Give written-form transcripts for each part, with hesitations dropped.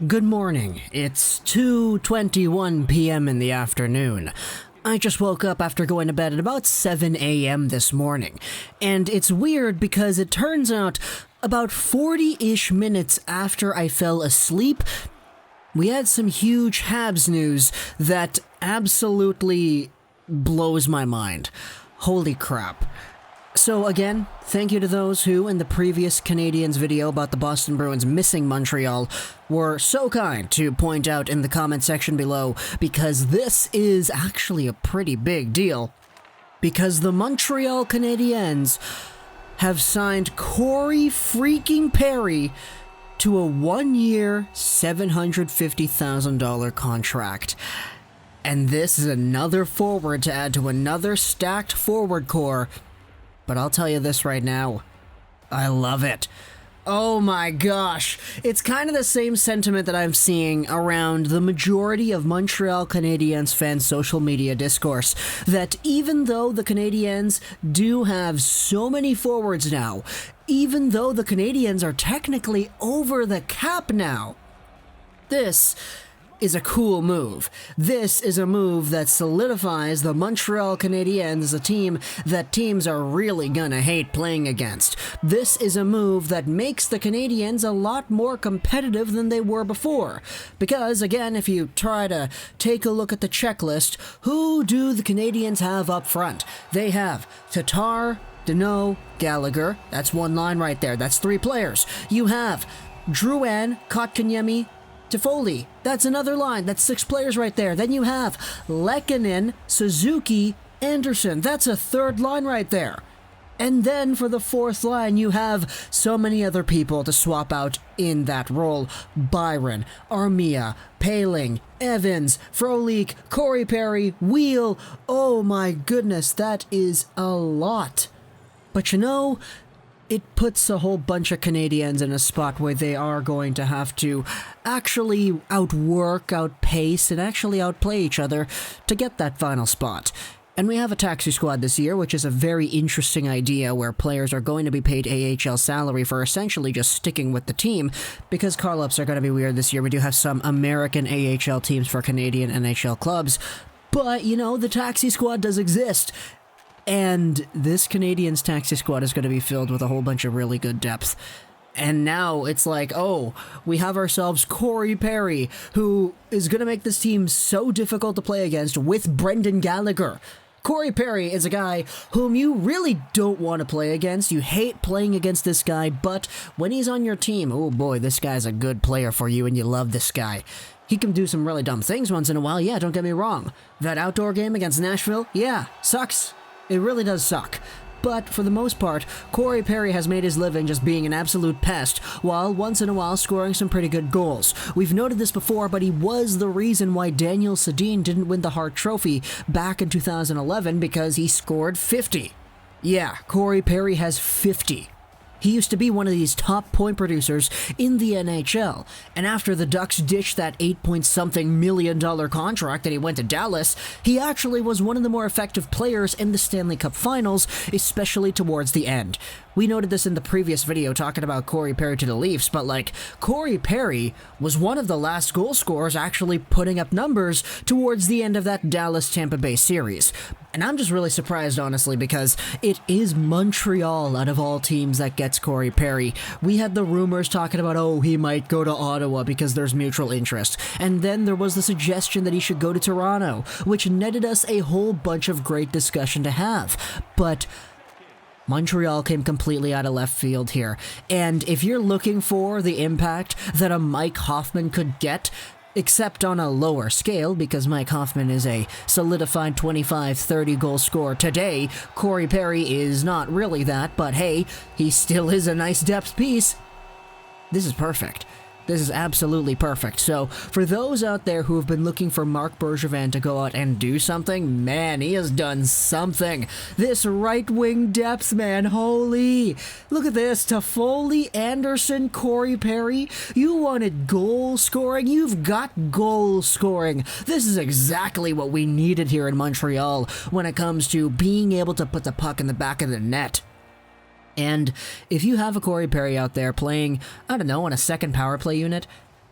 Good morning. It's 2:21 p.m. in the afternoon. I just woke up after going to bed at about 7 a.m. this morning. And it's weird because it turns out about 40-ish minutes after I fell asleep, we had some huge Habs news that absolutely blows my mind. Holy crap. So again, thank you to those who, in the previous Canadiens video about the Boston Bruins missing Montreal, were so kind to point out in the comment section below, because this is actually a pretty big deal. Because the Montreal Canadiens have signed Corey freaking Perry to a 1-year, $750,000 contract. And this is another forward to add to another stacked forward core. But I'll tell you this right now, I love it. Oh my gosh, it's kind of the same sentiment that I'm seeing around the majority of Montreal Canadiens fans' social media discourse, that even though the Canadiens do have so many forwards now, even though the Canadiens are technically over the cap now, this is a cool move. This is a move that solidifies the Montreal Canadiens as a team that teams are really gonna hate playing against. This is a move that makes the Canadiens a lot more competitive than they were before. Because, again, if you try to take a look at the checklist, who do the Canadiens have up front? They have Tatar, Deneau, Gallagher. That's one line right there. That's 3 players. You have Drouin, Kotkaniemi, Toffoli, that's another line, that's 6 players right there. Then you have Lehkonen, Suzuki, Anderson, that's a 3rd line right there. And then for the 4th line, you have so many other people to swap out in that role. Byron, Armia, Paling, Evans, Frolik, Corey Perry, Wheel. Oh my goodness, that is a lot. But you know, it puts a whole bunch of Canadiens in a spot where they are going to have to actually outwork, outpace, and actually outplay each other to get that final spot. And we have a taxi squad this year, which is a very interesting idea where players are going to be paid AHL salary for essentially just sticking with the team, because call-ups are going to be weird this year. We do have some American AHL teams for Canadian NHL clubs, but, you know, the taxi squad does exist. And this Canadiens taxi squad is going to be filled with a whole bunch of really good depth. And now it's like, oh, we have ourselves Corey Perry, who is going to make this team so difficult to play against with Brendan Gallagher. Corey Perry is a guy whom you really don't want to play against. You hate playing against this guy, but when he's on your team, oh boy, this guy's a good player for you and you love this guy. He can do some really dumb things once in a while, yeah, don't get me wrong. That outdoor game against Nashville, yeah, sucks. It really does suck. But for the most part, Corey Perry has made his living just being an absolute pest, while once in a while scoring some pretty good goals. We've noted this before, but he was the reason why Daniel Sedin didn't win the Hart Trophy back in 2011, because he scored 50. Yeah, Corey Perry has 50. He used to be one of these top point producers in the NHL, and after the Ducks ditched that $8-point-something million contract and he went to Dallas, he actually was one of the more effective players in the Stanley Cup Finals, especially towards the end. We noted this in the previous video talking about Corey Perry to the Leafs, but like, Corey Perry was one of the last goal scorers actually putting up numbers towards the end of that Dallas-Tampa Bay series. And I'm just really surprised, honestly, because it is Montreal out of all teams that gets Corey Perry. We had the rumors talking about, oh, he might go to Ottawa because there's mutual interest. And then there was the suggestion that he should go to Toronto, which netted us a whole bunch of great discussion to have. But Montreal came completely out of left field here. And if you're looking for the impact that a Mike Hoffman could get, except on a lower scale, because Mike Hoffman is a solidified 25-30 goal scorer today, Corey Perry is not really that, but hey, he still is a nice depth piece. This is perfect. This is absolutely perfect. So, for those out there who have been looking for Marc Bergevin to go out and do something, man, he has done something. This right-wing depth, man, holy. Look at this, Toffoli, Anderson, Corey Perry. You wanted goal scoring? You've got goal scoring. This is exactly what we needed here in Montreal when it comes to being able to put the puck in the back of the net. And if you have a Corey Perry out there playing, I don't know, on a second power play unit,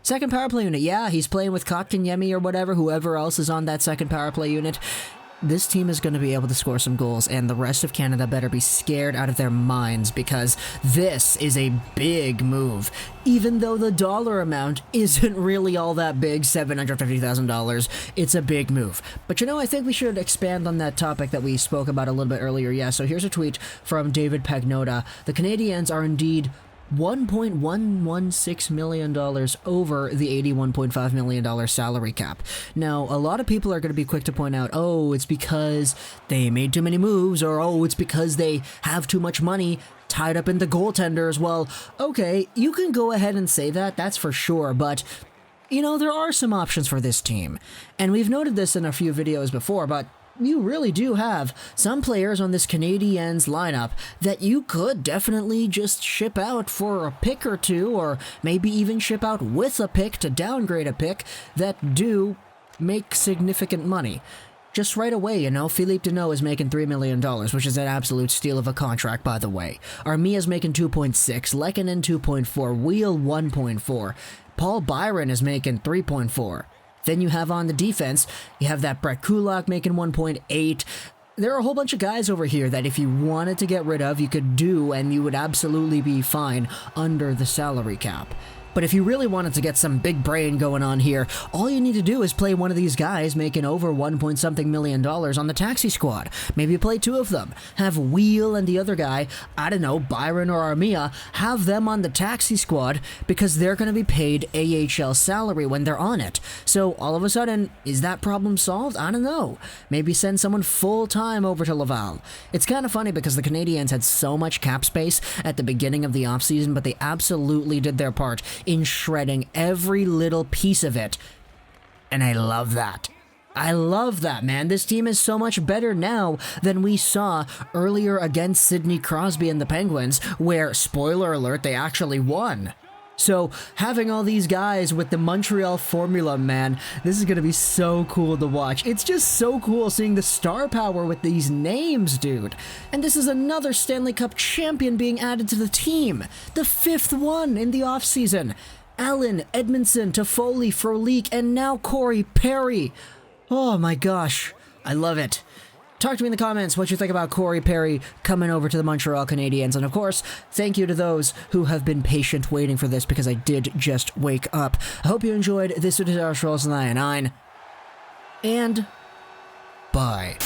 Second power play unit, yeah, he's playing with Kotkaniemi or whoever else is on that second power play unit. This team is going to be able to score some goals, and the rest of Canada better be scared out of their minds, because this is a big move. Even though the dollar amount isn't really all that big, $750,000, it's a big move. But I think we should expand on that topic that we spoke about a little bit earlier. Yeah, so here's a tweet from David Pagnotta. The Canadiens are indeed $1.116 million over the $81.5 million salary cap. Now, a lot of people are going to be quick to point out, oh, it's because they made too many moves, or oh, it's because they have too much money tied up in the goaltenders. Well, okay, you can go ahead and say that, that's for sure, but there are some options for this team. And we've noted this in a few videos before, but you really do have some players on this Canadiens lineup that you could definitely just ship out for a pick or two, or maybe even ship out with a pick to downgrade a pick that do make significant money. Just right away, Philippe Deneau is making $3 million, which is an absolute steal of a contract, by the way. Armia's making 2.6, Lehkonen 2.4, Wheel 1.4, Paul Byron is making 3.4. Then you have on the defense, you have that Brett Kulak making 1.8. There are a whole bunch of guys over here that if you wanted to get rid of, you could do, and you would absolutely be fine under the salary cap. But if you really wanted to get some big brain going on here, all you need to do is play one of these guys making over $1.something million on the taxi squad. Maybe play two of them. Have Wheel and the other guy, I don't know, Byron or Armia, have them on the taxi squad because they're going to be paid AHL salary when they're on it. So all of a sudden, is that problem solved? I don't know. Maybe send someone full-time over to Laval. It's kind of funny because the Canadiens had so much cap space at the beginning of the offseason, but they absolutely did their part in shredding every little piece of it. And I love that. I love that, man. This team is so much better now than we saw earlier against Sidney Crosby and the Penguins, where, spoiler alert, they actually won. So, having all these guys with the Montreal formula, man, this is going to be so cool to watch. It's just so cool seeing the star power with these names, dude. And this is another Stanley Cup champion being added to the team. The 5th one in the offseason. Allen, Edmondson, Toffoli, Frolik, and now Corey Perry. Oh my gosh, I love it. Talk to me in the comments what you think about Corey Perry coming over to the Montreal Canadiens. And of course, thank you to those who have been patient waiting for this, because I did just wake up. I hope you enjoyed this edition of Trolls 99. And bye.